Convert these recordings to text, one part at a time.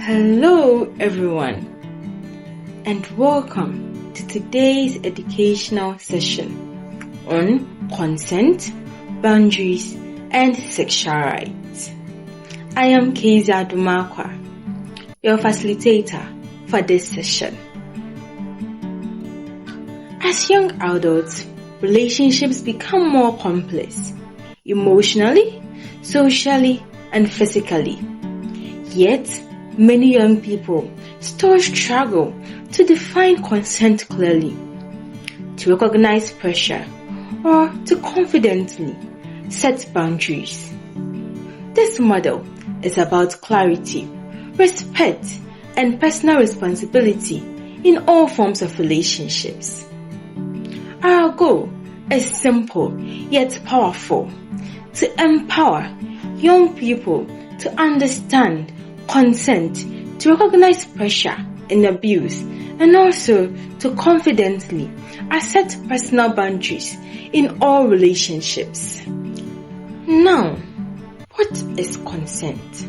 Hello everyone, and welcome to today's educational session on consent, boundaries, and sexual rights. I am Keziah Adoma Acquah, your facilitator for this session. As young adults, relationships become more complex, emotionally, socially, and physically. Yet, many young people still struggle to define consent clearly, to recognize pressure, or to confidently set boundaries. This model is about clarity, respect, and personal responsibility in all forms of relationships. Our goal is simple yet powerful: to empower young people to understand consent, to recognize pressure and abuse, and also to confidently assert personal boundaries in all relationships. Now, what is consent?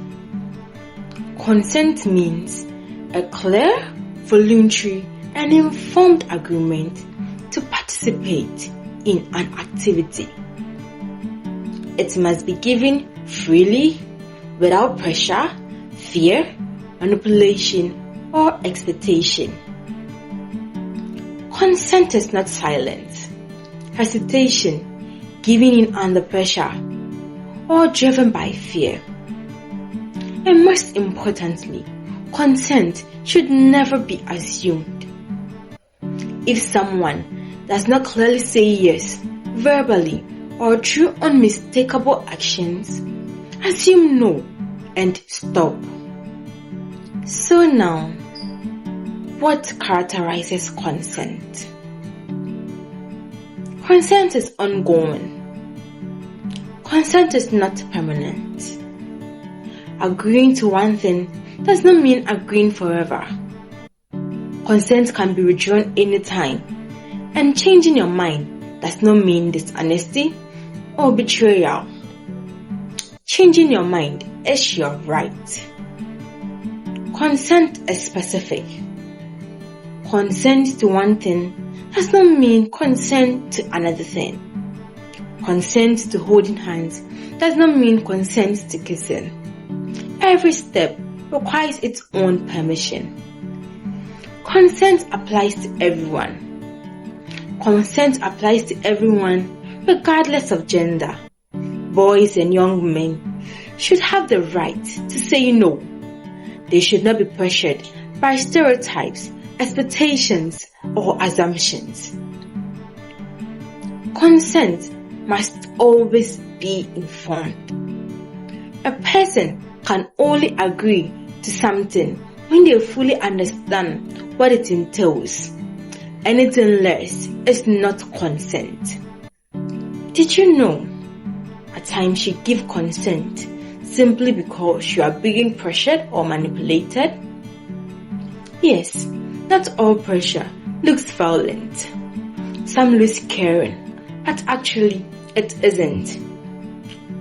Consent means a clear, voluntary, and informed agreement to participate in an activity. It must be given freely, without pressure, fear, manipulation, or expectation. Consent is not silence, hesitation, giving in under pressure, or driven by fear. And most importantly, consent should never be assumed. If someone does not clearly say yes, verbally, or through unmistakable actions, assume no and stop. So now, what characterizes consent? Consent is ongoing. Consent is not permanent. Agreeing to one thing does not mean agreeing forever. Consent can be withdrawn anytime, and changing your mind does not mean dishonesty or betrayal. Changing your mind is your right. Consent is specific. Consent to one thing does not mean consent to another thing. Consent to holding hands does not mean consent to kissing. Every step requires its own permission. Consent applies to everyone. Consent applies to everyone regardless of gender. Boys and young men should have the right to say no. They should not be pressured by stereotypes, expectations, or assumptions. Consent must always be informed. A person can only agree to something when they fully understand what it entails. Anything less is not consent. Did you know at times you give consent simply because you are being pressured or manipulated? Yes, not all pressure looks violent. Some looks caring, but actually it isn't.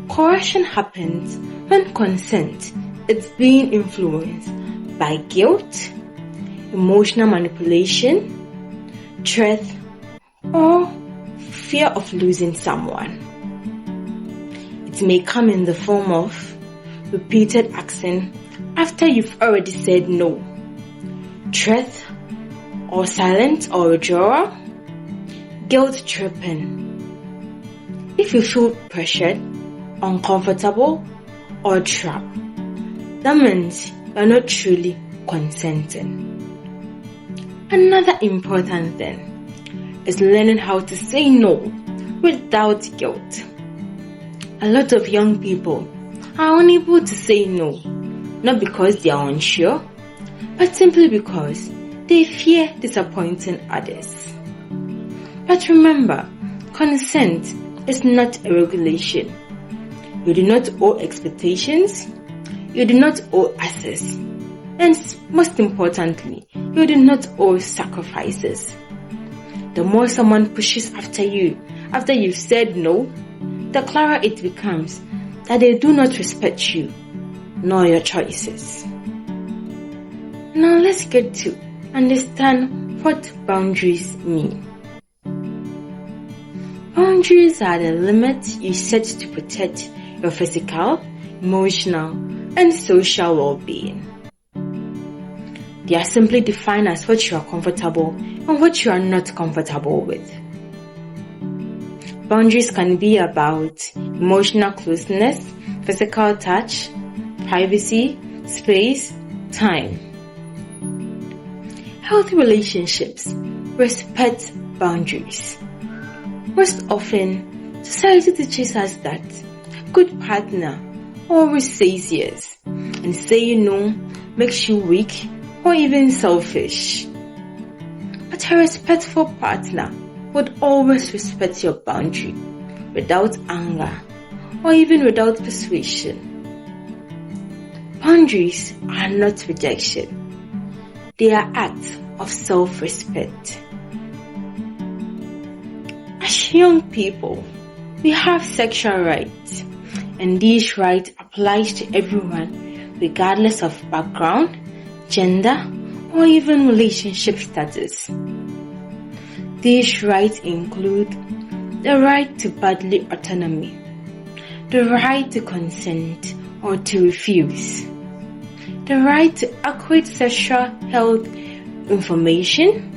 Coercion happens when consent is being influenced by guilt, emotional manipulation, threat, or fear of losing someone. It may come in the form of repeated asking after you've already said no, threat or silence or withdrawal, guilt tripping. If you feel pressured, uncomfortable, or trapped, that means you're not truly consenting. Another important thing is learning how to say no without guilt. A lot of young people are unable to say no, not because they are unsure, but simply because they fear disappointing others. But remember, consent is not a regulation. You do not owe expectations, you do not owe access, and most importantly, you do not owe sacrifices. The more someone pushes after you've said no, the clearer it becomes that they do not respect you nor your choices. Now let's get to understand what boundaries mean. Boundaries are the limits you set to protect your physical, emotional, and social well-being. They are simply defined as what you are comfortable and what you are not comfortable with. Boundaries can be about emotional closeness, physical touch, privacy, space, time. Healthy relationships respect boundaries. Most often, society teaches us that a good partner always says yes, and saying no makes you weak or even selfish. But a respectful partner would always respect your boundary without anger or even without persuasion. Boundaries are not rejection. They are acts of self-respect. As young people, we have sexual rights, and these rights apply to everyone regardless of background, gender, or even relationship status. These rights include the right to bodily autonomy, the right to consent or to refuse, the right to accurate sexual health information,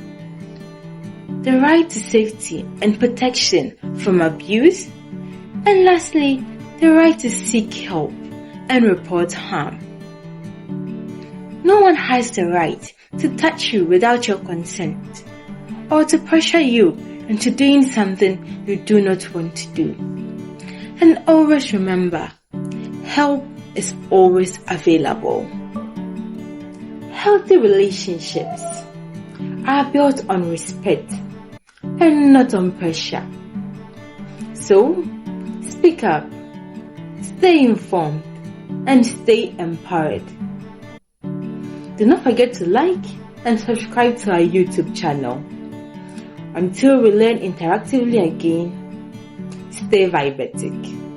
the right to safety and protection from abuse, and lastly, the right to seek help and report harm. No one has the right to touch you without your consent or to pressure you into doing something you do not want to do. And always remember, help is always available. Healthy relationships are built on respect and not on pressure. So, speak up, stay informed, and stay empowered. Do not forget to like and subscribe to our YouTube channel. Until we learn interactively again, stay vibetic.